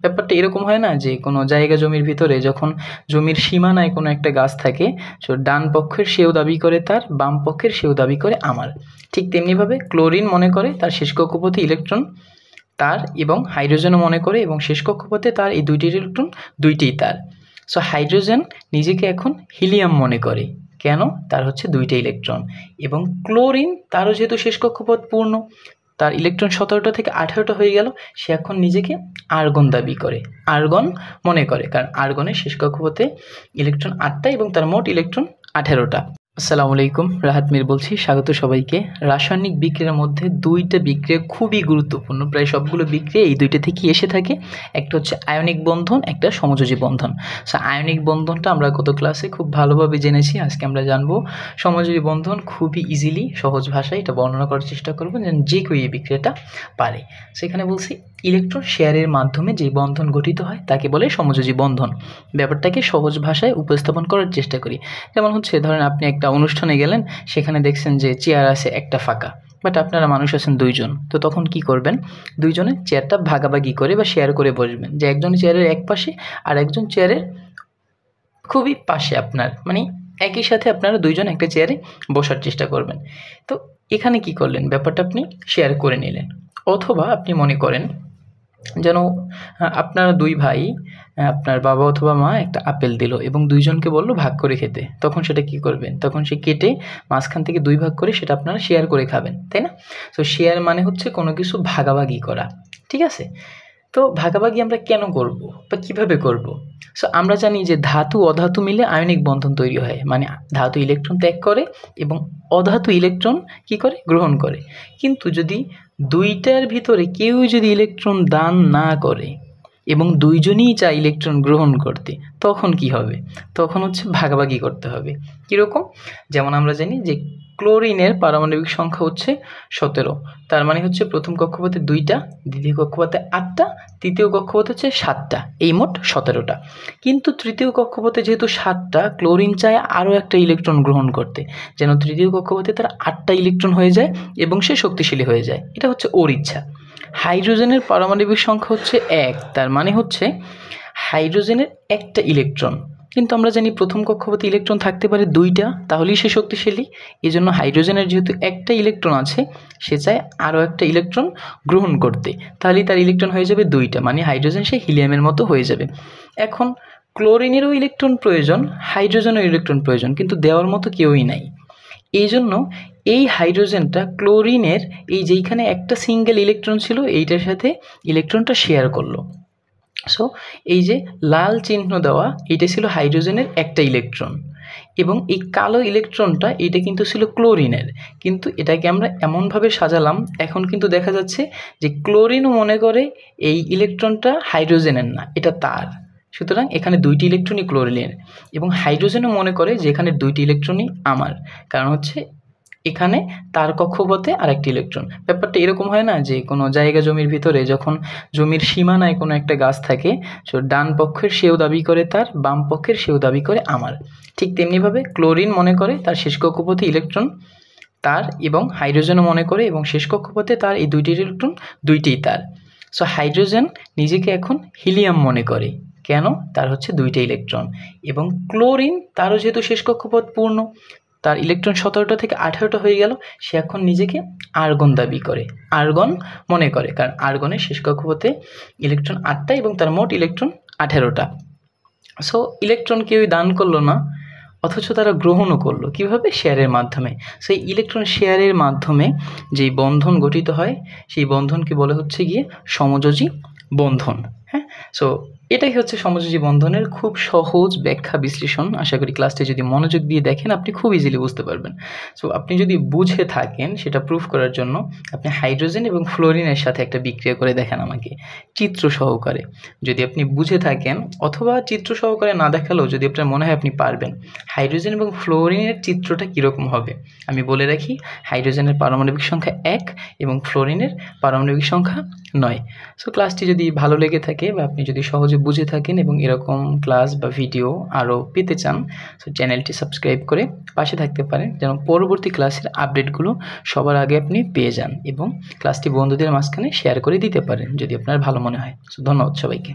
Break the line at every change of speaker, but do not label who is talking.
ব্যাপারটা এরকম হয় না যে কোনো জায়গা জমির ভিতরে যখন জমির সীমানায় কোনো একটা গাছ থাকে, সো ডান পক্ষের সেও দাবি করে তার, বাম পক্ষের সেও দাবি করে আমার। ঠিক তেমনিভাবে ক্লোরিন মনে করে তার শেষ কক্ষপথে ইলেকট্রন তার, এবং হাইড্রোজেনও মনে করে এবং শেষ কক্ষপথে তার এই দুইটি ইলেকট্রন দুইটিই তার। সো হাইড্রোজেন নিজেকে এখন হিলিয়াম মনে করে, কেন? তার হচ্ছে দুইটা ইলেকট্রন। এবং ক্লোরিন তারও যেহেতু শেষ কক্ষপথ পূর্ণ, তার ইলেকট্রন 17টা থেকে 18টা হয়ে গেল, সে এখন নিজেকে আর্গন দাবি করে, আর্গন মনে করে, কারণ আর্গনের শেষ কক্ষপথে ইলেকট্রন 8টা এবং তার মোট ইলেকট্রন 18টা। আসসালামু আলাইকুম, রাহাত মির বলছি, স্বাগত সবাইকে। রাসায়নিক বিক্রিয়ার মধ্যে দুইটা বিক্রিয়া খুবই গুরুত্বপূর্ণ, প্রায় সবগুলো বিক্রিয়া এই দুইটা থেকেই এসে থাকে। একটা হচ্ছে আয়নিক বন্ধন, একটা সমযোজী বন্ধন। সো আয়নিক বন্ধনটা আমরা গত ক্লাসে খুব ভালোভাবে জেনেছি, আজকে আমরা জানবো সমযোজী বন্ধন। খুবই ইজিলি সহজ ভাষায় এটা বর্ণনা করার চেষ্টা করবো যেন যে কেউ এই বিক্রিয়াটা পারে। সেখানে বলছি ইলেকট্রন শেয়ারের মাধ্যমে যে বন্ধন গঠিত হয় তাকে বলে সমযোজী বন্ধন। ব্যাপারটাকে সহজ ভাষায় উপস্থাপন করার চেষ্টা করি। যেমন হচ্ছে ধরেন আপনি একটা অনুষ্ঠানে গেলেন, সেখানে দেখছেন যে চেয়ার আছে একটা ফাঁকা, বাট আপনারা মানুষ আছেন দুইজন। তো তখন কি করবেন? দুইজনে চেয়ারটা ভাগাভাগি করে বা শেয়ার করে বসবেন, যে একজন চেয়ারের এক পাশে আর একজন চেয়ারের খুবই পাশে, আপনার মানে একই সাথে আপনারা দুইজন একটা চেয়ারে বসার চেষ্টা করবেন। তো এখানে কি করলেন? ব্যাপারটা আপনি শেয়ার করে নিলেন। অথবা আপনি মনে করেন যেন আপনারা দুই ভাই, আপনার বাবা অথবা মা একটা আপেল দিল এবং দুইজনকে বললো ভাগ করে খেতে। তখন সেটা কি করবেন? তখন সে কেটে মাঝখান থেকে দুই ভাগ করে সেটা আপনারা শেয়ার করে খাবেন, তাই না? তো শেয়ার মানে হচ্ছে কোনো কিছু ভাগাভাগি করা, ঠিক আছে? তো ভাগাভাগি আমরা কেন করব বা কিভাবে করব? সো আমরা জানি যে ধাতু অধাতু মিলে আয়নিক বন্ধন তৈরি হয়, মানে ধাতু ইলেকট্রন ত্যাগ করে এবং অধাতু ইলেকট্রন কি করে? গ্রহণ করে। কিন্তু যদি দুইটার ভিতরে কেউ যদি ইলেকট্রন দান না করে এবং দুইজনই চায় ইলেকট্রন গ্রহণ করতে, তখন কি হবে? তখন হচ্ছে ভাগাভাগি করতে হবে। কীরকম? যেমন আমরা জানি যে ক্লোরিনের পারমাণবিক সংখ্যা হচ্ছে 17, তার মানে হচ্ছে প্রথম কক্ষপথে 2টা, দ্বিতীয় কক্ষপথে 8টা, তৃতীয় কক্ষপথে হচ্ছে 7টা, এই মোট 17টা। কিন্তু তৃতীয় কক্ষপথে যেহেতু 7টা, ক্লোরিন চায় আরও একটা ইলেকট্রন গ্রহণ করতে, যেন তৃতীয় কক্ষপথে তার 8টা ইলেকট্রন হয়ে যায় এবং সে শক্তিশালী হয়ে যায়। এটা হচ্ছে ওর ইচ্ছা। হাইড্রোজেনের পারমাণবিক সংখ্যা হচ্ছে 1, তার মানে হচ্ছে হাইড্রোজেনের একটা ইলেকট্রন। কিন্তু আমরা জানি প্রথম কক্ষপথে ইলেকট্রন থাকতে পারে 2টা, তাহলেই সে শক্তিশালী। এই জন্য হাইড্রোজেনের যেহেতু একটা ইলেকট্রন আছে, সে চায় আরও একটা ইলেকট্রন গ্রহণ করতে, তাহলেই তার ইলেকট্রন হয়ে যাবে 2টা, মানে হাইড্রোজেন সে হিলিয়ামের মতো হয়ে যাবে। এখন ক্লোরিনেরও ইলেকট্রন প্রয়োজন, হাইড্রোজেনেরও ইলেকট্রন প্রয়োজন, কিন্তু দেওয়ার মতো কেউই নাই। এই জন্য এই হাইড্রোজেনটা ক্লোরিনের এই যেইখানে একটা সিঙ্গেল ইলেকট্রন ছিল, এইটার সাথে ইলেকট্রনটা শেয়ার করলো। সো এই যে লাল চিহ্ন দেওয়া, এটা ছিল হাইড্রোজেনের একটা ইলেকট্রন, এবং এই কালো ইলেকট্রনটা এটা কিন্তু ছিল ক্লোরিনের। কিন্তু এটাকে আমরা এমনভাবে সাজালাম, এখন কিন্তু দেখা যাচ্ছে যে ক্লোরিনও মনে করে এই ইলেকট্রনটা হাইড্রোজেনের না, এটা তার। সুতরাং এখানে 2টি ইলেকট্রনই ক্লোরিনের, এবং হাইড্রোজেনও মনে করে যে এখানে 2টি ইলেকট্রনই আমার, কারণ হচ্ছে এখানে তার কক্ষপথে আর একটি ইলেকট্রন। ব্যাপারটা এরকম হয় না যে কোনো জায়গা জমির ভিতরে যখন জমির সীমানায় কোনো একটা গাছ থাকে, সো ডান পক্ষের সেও দাবি করে তার, বাম পক্ষের সেও দাবি করে আমার। ঠিক তেমনিভাবে ক্লোরিন মনে করে তার শেষ কক্ষপথে ইলেকট্রন তার, এবং হাইড্রোজেনও মনে করে এবং শেষ কক্ষপথে তার এই দুইটি ইলেকট্রন দুইটিই তার। সো হাইড্রোজেন নিজেকে এখন হিলিয়াম মনে করে, কেন? তার হচ্ছে 2টা ইলেকট্রন। এবং ক্লোরিন তারও যেহেতু শেষ কক্ষপথ পূর্ণ, তার ইলেকট্রন 17টা থেকে 18টা হয়ে গেল, সে এখন নিজেকে আর্গন দাবি করে, আর্গন মনে করে, কারণ আর্গনের শেষ কক্ষপথে ইলেকট্রন 8টা এবং তার মোট ইলেকট্রন 18টা। সো ইলেকট্রন কেউই দান করলো না, অথচ তারা গ্রহণও করলো। কীভাবে? শেয়ারের মাধ্যমে। সেই ইলেকট্রন শেয়ারের মাধ্যমে যেই বন্ধন গঠিত হয়, সেই বন্ধনকে বলে হচ্ছে গিয়ে সমযোজী বন্ধন। হ্যাঁ, সো এটাই হচ্ছে সমযোজী বন্ধনের খুব সহজ ব্যাখ্যা বিশ্লেষণ। আশা করি ক্লাসটি যদি মনোযোগ দিয়ে দেখেন আপনি খুব ইজিলি বুঝতে পারবেন। সো আপনি যদি বুঝে থাকেন, সেটা প্রুফ করার জন্য আপনি হাইড্রোজেন এবং ফ্লোরিনের সাথে একটা বিক্রিয়া করে দেখেন আমাকে, চিত্র সহকারে। যদি আপনি বুঝে থাকেন, অথবা চিত্র সহকারে না দেখালেও যদি আপনার মনে হয় আপনি পারবেন, হাইড্রোজেন এবং ফ্লোরিনের চিত্রটা কীরকম হবে আমি বলে রাখি। হাইড্রোজেনের পারমাণবিক সংখ্যা 1 এবং ফ্লোরিনের পারমাণবিক সংখ্যা নয়। সো ক্লাসটি যদি ভালো লেগে থাকে বা আপনি যদি সহজে বুঝে থাকেন এবং এরকম ক্লাস বা ভিডিও আরও পেতে চান, সো চ্যানেলটি সাবস্ক্রাইব করে পাশে থাকতে পারেন যেন পরবর্তী ক্লাসের আপডেটগুলো সবার আগে আপনি পেয়ে যান এবং ক্লাসটি বন্ধুদের মাঝখানে শেয়ার করে দিতে পারেন যদি আপনার ভালো মনে হয়। সো ধন্যবাদ সবাইকে।